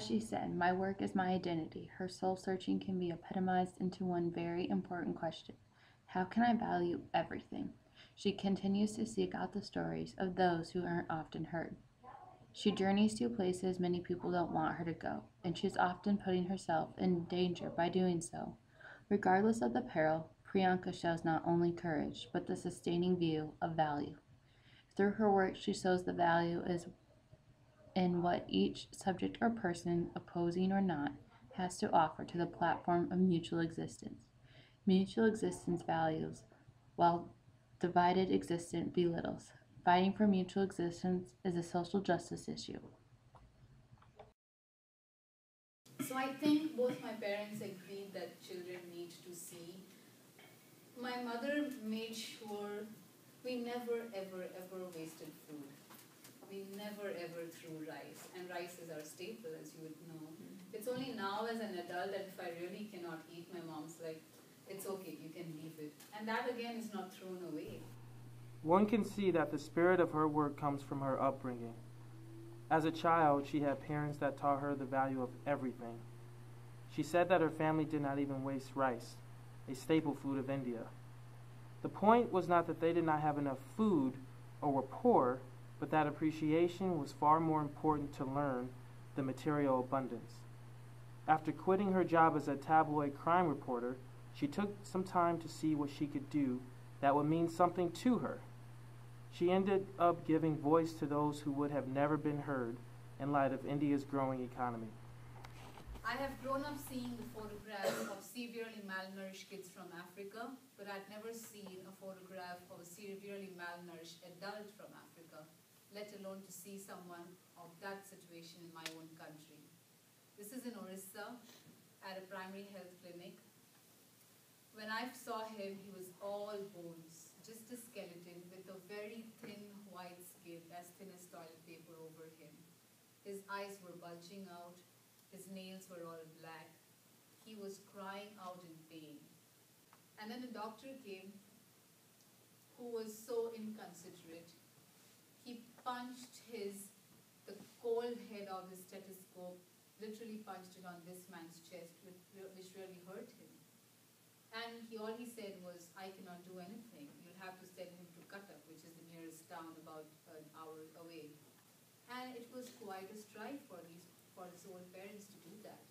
As she said, my work is my identity. Her soul searching can be epitomized into one very important question: how can I value everything? She continues to seek out the stories of those who aren't often heard. She journeys to places many people don't want her to go, and she's often putting herself in danger by doing so. Regardless of the peril, Priyanka shows not only courage, but the sustaining view of value. Through her work, she shows the value is in what each subject or person, opposing or not, has to offer to the platform of mutual existence. Mutual existence values, while divided existence belittles. Fighting for mutual existence is a social justice issue. So I think both my parents agreed that children need to see. My mother made sure we never ever wasted food. We never ever threw rice, and rice is our staple, as you would know. It's only now as an adult that if I really cannot eat, my mom's like, it's okay, you can leave it. And that again is not thrown away. One can see that the spirit of her work comes from her upbringing. As a child, she had parents that taught her the value of everything. She said that her family did not even waste rice, a staple food of India. The point was not that they did not have enough food or were poor, but that appreciation was far more important to learn than material abundance. After quitting her job as a tabloid crime reporter, she took some time to see what she could do that would mean something to her. She ended up giving voice to those who would have never been heard in light of India's growing economy. I have grown up seeing the photographs of severely malnourished kids from Africa, but I'd never seen a photograph of a severely malnourished adult from Africa, let alone to see someone of that situation in my own country. This is in Orissa, at a primary health clinic. When I saw him, he was all bones, just a skeleton with a very thin white skin, as thin as toilet paper over him. His eyes were bulging out, his nails were all black. He was crying out in pain. And then a doctor came who was so inconsiderate. He punched the cold head of his stethoscope, literally punched it on this man's chest, which really hurt him. And all he said was, I cannot do anything. You'll have to send him to Cuttack, which is the nearest town about an hour away. And it was quite a strike for his old parents to do that.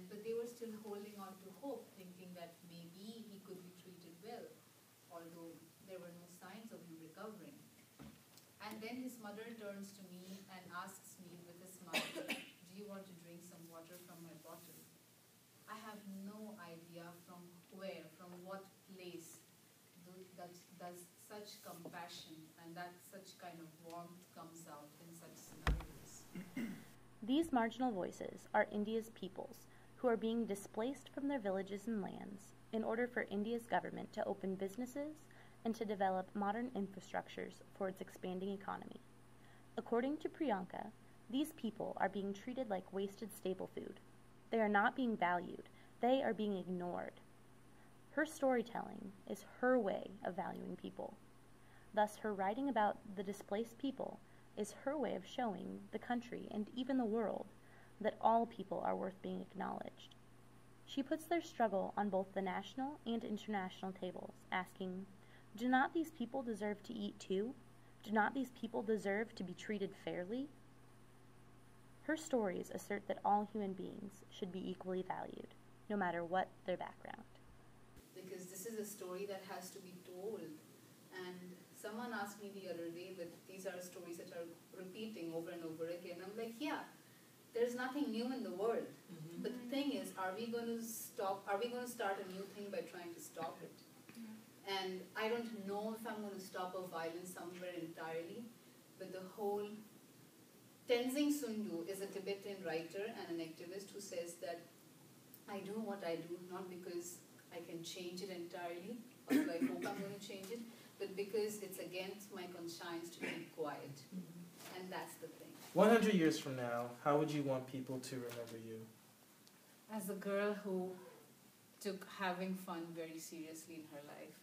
But they were still holding on to hope, thinking that maybe he could be treated well, although there were no signs of him recovering. And then his mother turns to me and asks me with a smile, do you want to drink some water from my bottle? I have no idea from where, from what place that does such compassion and that such kind of warmth comes out in such scenarios. These marginal voices are India's peoples who are being displaced from their villages and lands in order for India's government to open businesses and to develop modern infrastructures for its expanding economy. According to Priyanka, these people are being treated like wasted staple food. They are not being valued. They are being ignored. Her storytelling is her way of valuing people. Thus, her writing about the displaced people is her way of showing the country and even the world that all people are worth being acknowledged. She puts their struggle on both the national and international tables, asking, do not these people deserve to eat too? Do not these people deserve to be treated fairly? Her stories assert that all human beings should be equally valued, no matter what their background. Because this is a story that has to be told. And someone asked me the other day that these are stories that are repeating over and over again. I'm like, yeah, there's nothing new in the world. Mm-hmm. But the thing is, are we going to start a new thing by trying to stop it? Mm-hmm. And I don't know if I'm going to stop a violence somewhere entirely, but the whole Tenzing Sundu is a Tibetan writer and an activist who says that I do what I do not because I can change it entirely, or I hope I'm going to change it, but because it's against my conscience to keep quiet. Mm-hmm. And that's the thing. 100 years from now, how would you want people to remember you? As a girl who took having fun very seriously in her life.